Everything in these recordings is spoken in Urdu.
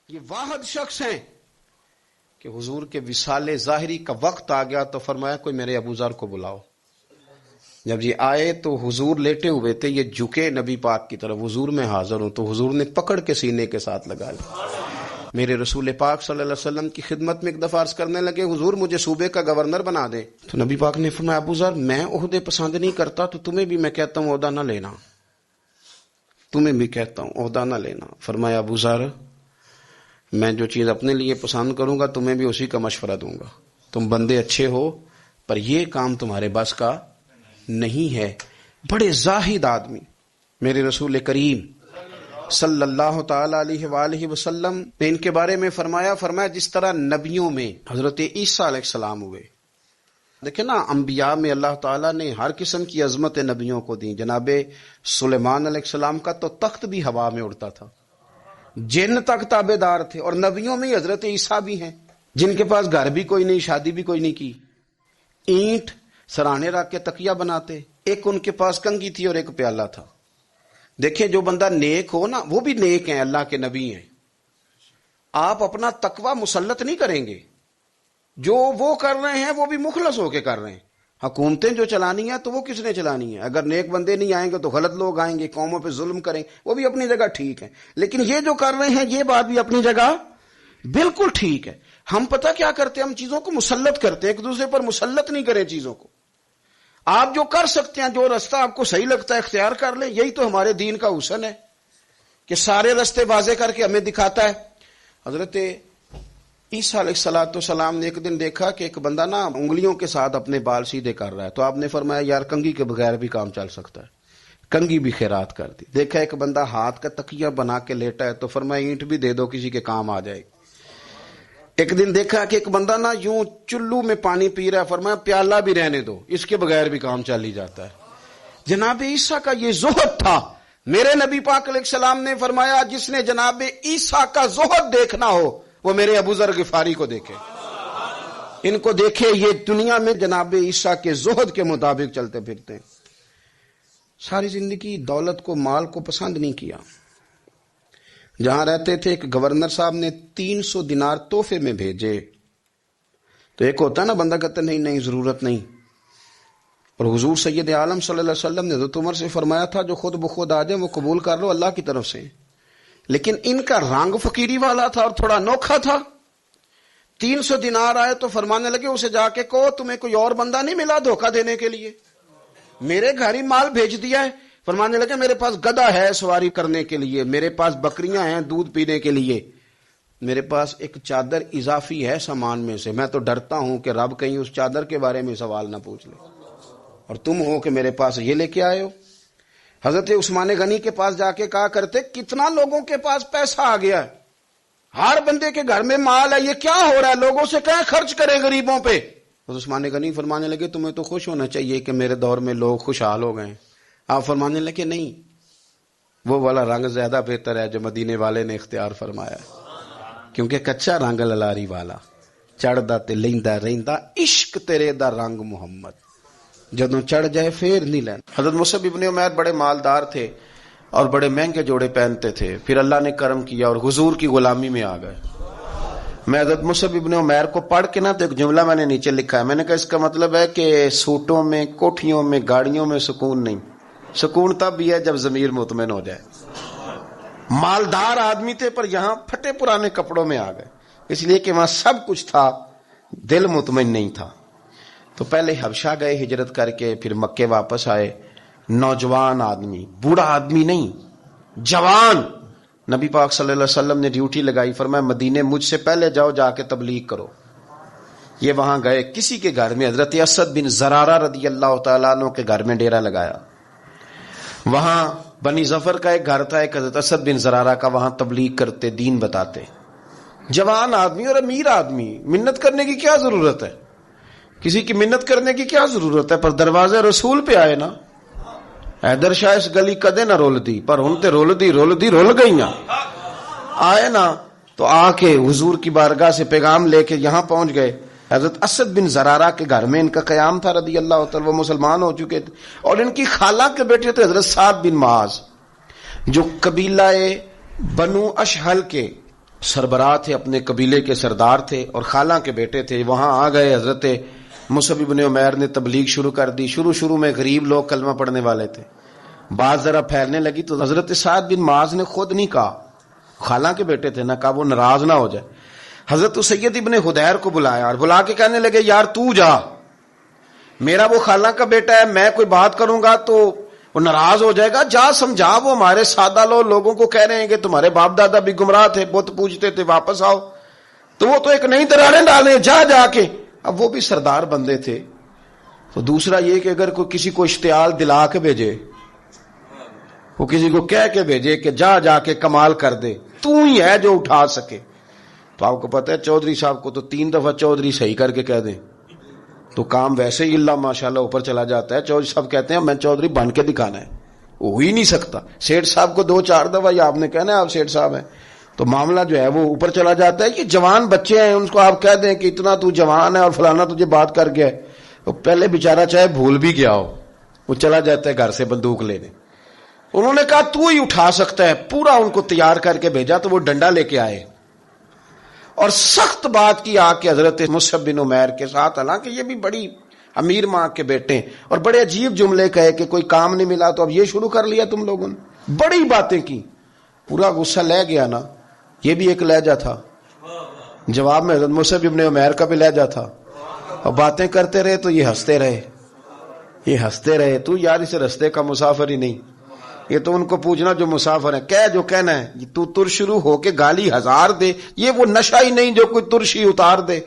یہ واحد شخص ہیں کہ حضور کے وصال ظاہری کا وقت آ گیا تو فرمایا کوئی میرے ابو ذر کو بلاؤ. جب یہ آئے تو حضور لیٹے ہوئے تھے, یہ جھکے نبی پاک کی طرف, حضور میں حاضر ہوں, تو حضور نے پکڑ کے سینے کے ساتھ لگا لیا. میرے رسول پاک صلی اللہ علیہ وسلم کی خدمت میں ایک دفعہ عرض کرنے لگے حضور مجھے صوبے کا گورنر بنا دیں. تو نبی پاک نے فرمایا ابو ذر میں عہدے پسند نہیں کرتا, تو تمہیں بھی میں کہتا ہوں عہدہ نہ لینا, تمہیں بھی کہتا ہوں عہدہ نہ لینا. فرمایا ابو ذر میں جو چیز اپنے لیے پسند کروں گا تمہیں بھی اسی کا مشورہ دوں گا. تم بندے اچھے ہو پر یہ کام تمہارے بس کا نہیں ہے. بڑے زاہد آدمی میرے رسول کریم صلی اللہ تعالی علیہ وآلہ وسلم نے ان کے بارے میں فرمایا جس طرح نبیوں میں حضرت عیسیٰ علیہ السلام ہوئے. دیکھیں نا, انبیاء میں اللہ تعالیٰ نے ہر قسم کی عظمت نبیوں کو دی. جناب سلیمان علیہ السلام کا تو تخت بھی ہوا میں اڑتا تھا, جن تک تابع دار تھے. اور نبیوں میں حضرت عیسیٰ بھی ہیں جن کے پاس گھر بھی کوئی نہیں, شادی بھی کوئی نہیں کی, اینٹ سرانے رکھ کے تکیہ بناتے. ایک ان کے پاس کنگھی تھی اور ایک پیالہ تھا. دیکھیں جو بندہ نیک ہو نا وہ بھی نیک ہیں, اللہ کے نبی ہیں. آپ اپنا تقوی مسلط نہیں کریں گے, جو وہ کر رہے ہیں وہ بھی مخلص ہو کے کر رہے ہیں. حکومتیں جو چلانی ہیں تو وہ کس نے چلانی ہے؟ اگر نیک بندے نہیں آئیں گے تو غلط لوگ آئیں گے, قوموں پہ ظلم کریں, وہ بھی اپنی جگہ ٹھیک ہے. لیکن یہ جو کر رہے ہیں یہ بات بھی اپنی جگہ بالکل ٹھیک ہے. ہم پتہ کیا کرتے ہیں, ہم چیزوں کو مسلط کرتے ہیں, ایک دوسرے پر مسلط نہیں کریں چیزوں کو. آپ جو کر سکتے ہیں, جو رستہ آپ کو صحیح لگتا ہے اختیار کر لیں. یہی تو ہمارے دین کا حسن ہے کہ سارے رستے واضح کر کے ہمیں دکھاتا ہے. حضرت عیسیٰ علیہ السلام نے ایک دن دیکھا کہ ایک بندہ نا انگلیوں کے ساتھ اپنے بال سیدھے کر رہا ہے, تو آپ نے فرمایا یار کنگھی کے بغیر بھی کام چل سکتا ہے. کنگھی بھی خیرات کر دی. دیکھا ایک بندہ ہاتھ کا تکیہ بنا کے لیٹا ہے, تو فرمایا اینٹ بھی دے دو کسی کے کام آ جائے. ایک دن دیکھا کہ ایک بندہ نا یوں چلو میں پانی پی رہا ہے, فرمایا پیالہ بھی رہنے دو, اس کے بغیر بھی کام چل ہی جاتا ہے. جناب عیسیٰ کا یہ زہد تھا. میرے نبی پاک علیہ السلام نے فرمایا جس نے جناب عیسیٰ کا زہد دیکھنا ہو وہ میرے ابو ذر غفاری کو دیکھے, ان کو دیکھے. یہ دنیا میں جناب عیسیٰ کے زہد کے مطابق چلتے پھرتے ہیں. ساری زندگی دولت کو, مال کو پسند نہیں کیا. جہاں رہتے تھے ایک گورنر صاحب نے 300 دینار تحفے میں بھیجے. تو ایک ہوتا ہے نا بندہ کہتا نہیں ضرورت نہیں. اور حضور سید عالم صلی اللہ علیہ وسلم نے حضرت عمر سے فرمایا تھا جو خود بخود آ جائے وہ قبول کر لو اللہ کی طرف سے. لیکن ان کا رنگ فقیری والا تھا اور تھوڑا انوکھا تھا. 300 دینار آئے تو فرمانے لگے اسے جا کے کہو تمہیں کوئی اور بندہ نہیں ملا دھوکہ دینے کے لیے, میرے گھر ہی مال بھیج دیا ہے. فرمانے لگے میرے پاس گدھا ہے سواری کرنے کے لیے, میرے پاس بکریاں ہیں دودھ پینے کے لیے, میرے پاس ایک چادر اضافی ہے سامان میں سے. میں تو ڈرتا ہوں کہ رب کہیں اس چادر کے بارے میں سوال نہ پوچھ لے, اور تم ہو کہ میرے پاس یہ لے کے آئے ہو. حضرت عثمان غنی کے پاس جا کے کہا کرتے کتنا لوگوں کے پاس پیسہ آ گیا ہے, ہر بندے کے گھر میں مال ہے, یہ کیا ہو رہا ہے, لوگوں سے کہیں خرچ کریں غریبوں پہ. حضرت عثمان غنی فرمانے لگے تمہیں تو خوش ہونا چاہیے کہ میرے دور میں لوگ خوشحال ہو گئے. آپ فرمانے لگے نہیں, وہ والا رنگ زیادہ بہتر ہے جو مدینے والے نے اختیار فرمایا, کیونکہ کچا رنگ للاری والا چڑھدا تے لیندا رہندا عشق تیرے دا رنگ محمد, جدوں چڑھ جائے پھر نہیں لینا. حضرت مصعب ابن عمیر بڑے مالدار تھے اور بڑے مہنگے جوڑے پہنتے تھے. پھر اللہ نے کرم کیا اور حضور کی غلامی میں آ گئے. میں حضرت مصعب ابن عمیر کو پڑھ کے نا تو ایک جملہ میں نے نیچے لکھا ہے. میں نے کہا اس کا مطلب ہے کہ سوٹوں میں, کوٹھیوں میں, گاڑیوں میں سکون نہیں. سکون تب بھی ہے جب ضمیر مطمئن ہو جائے. مالدار آدمی تھے پر یہاں پھٹے پرانے کپڑوں میں آ گئے, اس لیے کہ وہاں سب کچھ تھا, دل مطمئن نہیں تھا. تو پہلے حبشہ گئے ہجرت کر کے, پھر مکے واپس آئے. نوجوان آدمی, بوڑھا آدمی نہیں, جوان. نبی پاک صلی اللہ علیہ وسلم نے ڈیوٹی لگائی, فرمایا مدینے مجھ سے پہلے جاؤ, جا کے تبلیغ کرو. یہ وہاں گئے کسی کے گھر میں, حضرت اسد بن زرارہ رضی اللہ تعالیٰ عنہ کے گھر میں ڈیرا لگایا. وہاں بنی ظفر کا ایک گھر تھا, ایک حضرت اسد بن زرارہ کا, وہاں تبلیغ کرتے, دین بتاتے. جوان آدمی اور امیر آدمی, منت کرنے کی کیا ضرورت ہے, کسی کی منت کرنے کی کیا ضرورت ہے. پر دروازے رسول پہ آئے نا, حیدر شاہ اس گلی کدے نہ رول دی, پر ہن تے رول گئیاں. آئے نا تو آ کے حضور کی بارگاہ سے پیغام لے کے یہاں پہنچ گئے. حضرت اسد بن زرارہ کے گھر میں ان کا قیام تھا رضی اللہ تعالی, وہ مسلمان ہو چکے تھے. اور ان کی خالہ کے بیٹے تھے حضرت سعد بن معاذ, جو قبیلہ بنو اشہل کے سربراہ تھے، اپنے قبیلے کے سردار تھے اور خالہ کے بیٹے تھے. وہاں آ گئے. حضرت مصعب بن عمیر نے تبلیغ شروع کر دی. شروع میں غریب لوگ کلمہ پڑھنے والے تھے. بات ذرا پھیلنے لگی تو حضرت سعد بن معاذ نے خود نہیں کہا، خالہ کے بیٹے تھے، نہ کہا وہ ناراض نہ ہو جائے. حضرت سید ابن حدیر کو بلایا اور بلا کے کہنے لگے یار تو جا، میرا وہ خالہ کا بیٹا ہے، میں کوئی بات کروں گا تو وہ ناراض ہو جائے گا، جا سمجھا، وہ ہمارے سادہ لوگوں کو کہہ رہے ہیں کہ تمہارے باپ دادا بھی گمراہ تھے، بت پوجتے تھے، واپس آؤ. تو وہ تو ایک نئی دراڑیں ڈالیں، جا کے. اب وہ بھی سردار بندے تھے. تو دوسرا یہ کہ اگر کوئی کسی کو اشتعال دلا کے بھیجے، وہ کسی کو کہہ کے بھیجے کہ جا کے کمال کر دے، تو ہی ہے جو اٹھا سکے. تو آپ کو پتہ ہے چودھری صاحب کو تو 3 دفعہ چودھری صحیح کر کے کہہ دیں تو کام ویسے ہی اللہ ماشاءاللہ اوپر چلا جاتا ہے. چودھری صاحب کہتے ہیں میں چودھری بن کے دکھانا ہے، ہو ہی نہیں سکتا. سیٹھ صاحب کو 2-4 دفعہ یہ آپ نے کہنا ہے آپ سیٹھ صاحب ہیں تو معاملہ جو ہے وہ اوپر چلا جاتا ہے. یہ جوان بچے ہیں، ان کو آپ کہہ دیں کہ اتنا تو جوان ہے اور فلانا تجھے بات کر گیا ہے، تو پہلے بیچارہ چاہے بھول بھی گیا ہو وہ چلا جاتا ہے گھر سے بندوق لینے. انہوں نے کہا تو ہی اٹھا سکتا ہے، پورا ان کو تیار کر کے بھیجا تو وہ ڈنڈا لے کے آئے اور سخت بات کی آ کے حضرت مصعب بن عمیر کے ساتھ. حالانکہ یہ بھی بڑی امیر ماں کے بیٹے اور بڑے عجیب جملے کہے کہ کوئی کام نہیں ملا تو اب یہ شروع کر لیا تم لوگوں نے، بڑی باتیں کی. پورا غصہ لے گیا نا. یہ بھی ایک لہجہ تھا، جواب میں حضرت مصعب بن عمیر کا بھی لہجہ تھا. اور باتیں کرتے رہے تو یہ ہنستے رہے. تو یار اس رستے کا مسافر ہی نہیں، یہ تو ان کو پوچھنا جو مسافر ہے، کہہ جو کہنا ہے. تو تر شروع ہو کے گالی 1000 دے، یہ وہ نشہ ہی نہیں جو کوئی ترشی اتار دے.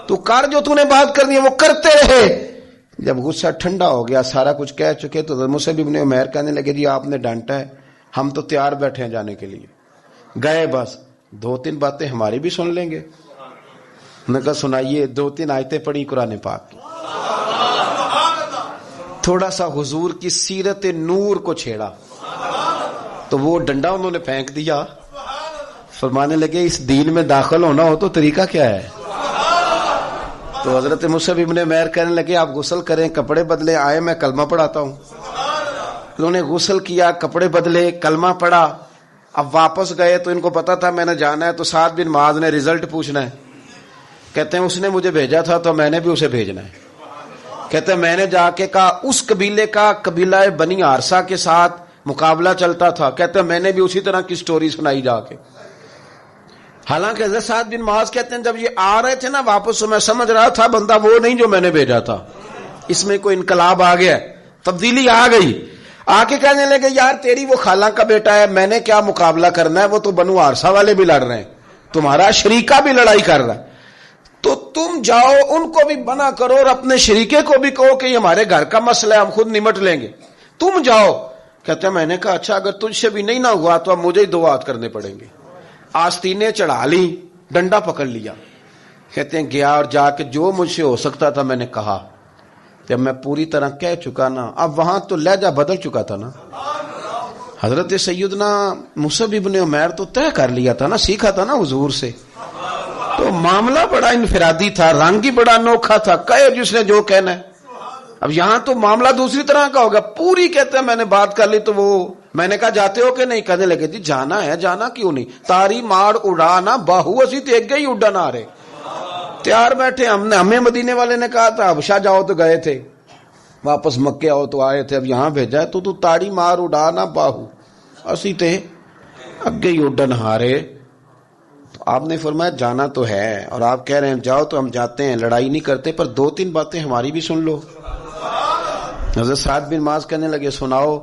تو کر جو تو نے بات کرنی ہے وہ کرتے رہے. جب غصہ ٹھنڈا ہو گیا، سارا کچھ کہہ چکے، تو مصعب بن عمیر کہنے لگے جی آپ نے ڈانٹا ہے، ہم تو تیار بیٹھے ہیں جانے کے لیے. گئے، بس 2-3 باتیں ہماری بھی سن لیں گے. انہوں نے کہا سنائیے. 2-3 آیتیں پڑھی قرآن پاک کی، تھوڑا سا حضور کی سیرت نور کو چھیڑا تو وہ ڈنڈا انہوں نے پھینک دیا. فرمانے لگے اس دین میں داخل ہونا ہو تو طریقہ کیا ہے؟ تو حضرت مصعب بن عمیر کہنے لگے آپ غسل کریں، کپڑے بدلے، آئے میں کلمہ پڑھاتا ہوں. انہوں نے غسل کیا، کپڑے بدلے، کلمہ پڑھا. اب واپس گئے تو ان کو پتا تھا میں نے جانا ہے، تو سعد بن معاذ نے رزلٹ پوچھنا ہے. کہتے ہیں اس نے مجھے بھیجا تھا تو میں نے بھی اسے بھیجنا ہے. کہتے ہیں میں نے جا کے کہا اس قبیلے کا قبیلہ بنی عارصہ کے ساتھ مقابلہ چلتا تھا. کہتے ہیں میں نے بھی اسی طرح کی سٹوری سنائی جا کے. حالانکہ حضرت سعد بن معاذ کہتے ہیں جب یہ آ رہے تھے نا واپس، میں سمجھ رہا تھا بندہ وہ نہیں جو میں نے بھیجا تھا، اس میں کوئی انقلاب آ گیا، تبدیلی آ گئی. آ کے کہنے لگے یار تیری وہ خالہ کا بیٹا ہے، میں نے کیا مقابلہ کرنا ہے، وہ تو بنو عارصہ والے بھی لڑ رہے ہیں، تمہارا شریکہ بھی لڑائی کر رہا ہے، تو تم جاؤ ان کو بھی منع کرو اور اپنے شریکے کو بھی کہو کہ یہ ہمارے گھر کا مسئلہ ہے، ہم خود نمٹ لیں گے، تم جاؤ. کہتے ہیں میں نے کہا اچھا اگر تجھ سے بھی نہیں نہ ہوا تو اب مجھے ہی 2 ہاتھ کرنے پڑیں گے. آستینیں چڑھا لی، ڈنڈا پکڑ لیا. کہتے ہیں گیا اور جا کے جو مجھ سے ہو سکتا تھا میں نے کہا. جب میں پوری طرح کہہ چکا نا، اب وہاں تو لہجہ بدل چکا تھا نا. حضرت سیدنا مصعب بن عمیر تو طے کر لیا تھا نا، سیکھا تھا نا حضور سے. تو معاملہ بڑا انفرادی تھا، رنگ ہی بڑا انوکھا تھا، کہے جس نے جو کہنا ہے. اب یہاں تو معاملہ دوسری طرح کا ہوگا. پوری کہتے ہیں میں نے بات کر لی تو وہ میں نے کہا جاتے ہو کہ نہیں؟ کہنے لگے جی جانا ہے. جانا کیوں نہیں؟ تاری ماڑ اڑانا باہو اسی تو ایک گئی اڈن آ رہے تیار بیٹھے. ہمیں مدینے والے نے کہا تھا حبشہ جاؤ تو گئے تھے، واپس مکے آؤ تو آئے تھے، اب یہاں بھیجا ہے تو تاڑی مار اڑانا باہو اسی تے اگے ہی اڈن ہارے. آپ نے فرمایا جانا تو ہے اور آپ کہہ رہے ہیں جاؤ تو ہم جاتے ہیں، لڑائی نہیں کرتے، پر 2-3 باتیں ہماری بھی سن لو. حضرت سعد بن معاذ کہنے لگے سناؤ.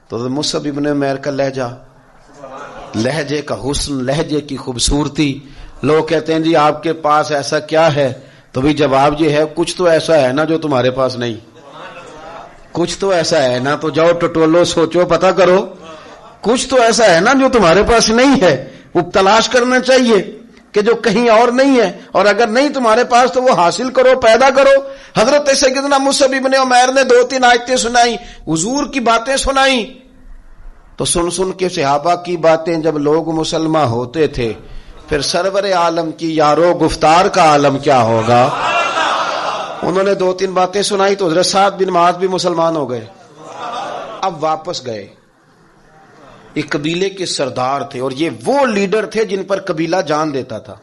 تو حضرت مصعب بن عمیر کا لہجے کا حسن، لہجے کی خوبصورتی. لوگ کہتے ہیں جی آپ کے پاس ایسا کیا ہے؟ تو بھی جواب یہ ہے کچھ تو ایسا ہے نا جو تمہارے پاس نہیں، کچھ تو ایسا ہے نا، تو جاؤ ٹٹولو سوچو پتہ کرو، کچھ تو ایسا ہے نا جو تمہارے پاس نہیں ہے، وہ تلاش کرنا چاہیے کہ جو کہیں اور نہیں ہے، اور اگر نہیں تمہارے پاس تو وہ حاصل کرو، پیدا کرو. حضرت سیدنا مصعب بن عمیر نے 2-3 آیتیں سنائی، حضور کی باتیں سنائی. تو سن کے صحابہ کی باتیں جب لوگ مسلمان ہوتے تھے، پھر سرور عالم کی یارو گفتار کا عالم کیا ہوگا. انہوں نے 2-3 باتیں سنائی تو حضرت سعد بن معاذ بھی مسلمان ہو گئے. اب واپس گئے. یہ قبیلے کے سردار تھے، اور یہ وہ لیڈر تھے جن پر قبیلہ جان دیتا تھا.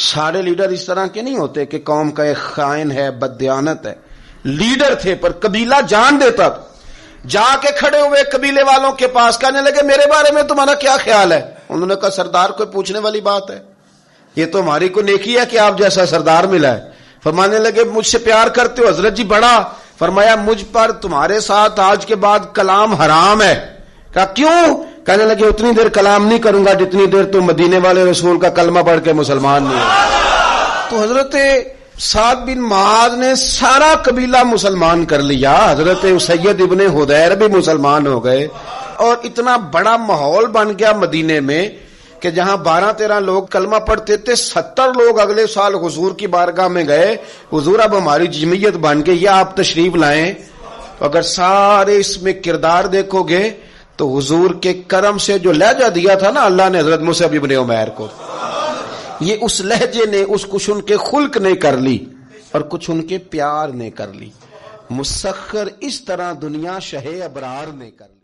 سارے لیڈر اس طرح کے نہیں ہوتے کہ قوم کا ایک خائن ہے، بددیانت ہے. لیڈر تھے پر قبیلہ جان دیتا تھا. جا کے کھڑے ہوئے قبیلے والوں کے پاس، کہنے لگے میرے بارے میں تمہارا کیا خیال ہے؟ انہوں نے کہا سردار کوئی پوچھنے والی بات ہے، یہ تو ہماری کو نیکی ہے کہ آپ جیسا سردار ملا ہے. فرمانے لگے مجھ سے پیار کرتے ہو حضرت جی؟ بڑا. فرمایا مجھ پر تمہارے ساتھ آج کے بعد کلام حرام ہے. کہا کیوں؟ کہنے لگے اتنی دیر کلام نہیں کروں گا جتنی دیر تم مدینے والے رسول کا کلمہ پڑھ کے مسلمان نہیں ہو. تو حضرت سعد بن معاذ نے سارا قبیلہ مسلمان کر لیا. حضرت سید ابن حدیر بھی مسلمان ہو گئے، اور اتنا بڑا ماحول بن گیا مدینے میں کہ جہاں 12-13 لوگ کلمہ پڑھتے تھے، 70 لوگ اگلے سال حضور کی بارگاہ میں گئے، حضور اب ہماری جمعیت بن گئی، یا آپ تشریف لائیں. تو اگر سارے اس میں کردار دیکھو گے تو حضور کے کرم سے جو لہجہ دیا تھا نا اللہ نے حضرت مصعب ابن عمیر کو، یہ اس لہجے نے کچھ ان کے خلق نے کر لی اور کچھ ان کے پیار نے کر لی. مسخر اس طرح دنیا شہ ابرار نے کر لی.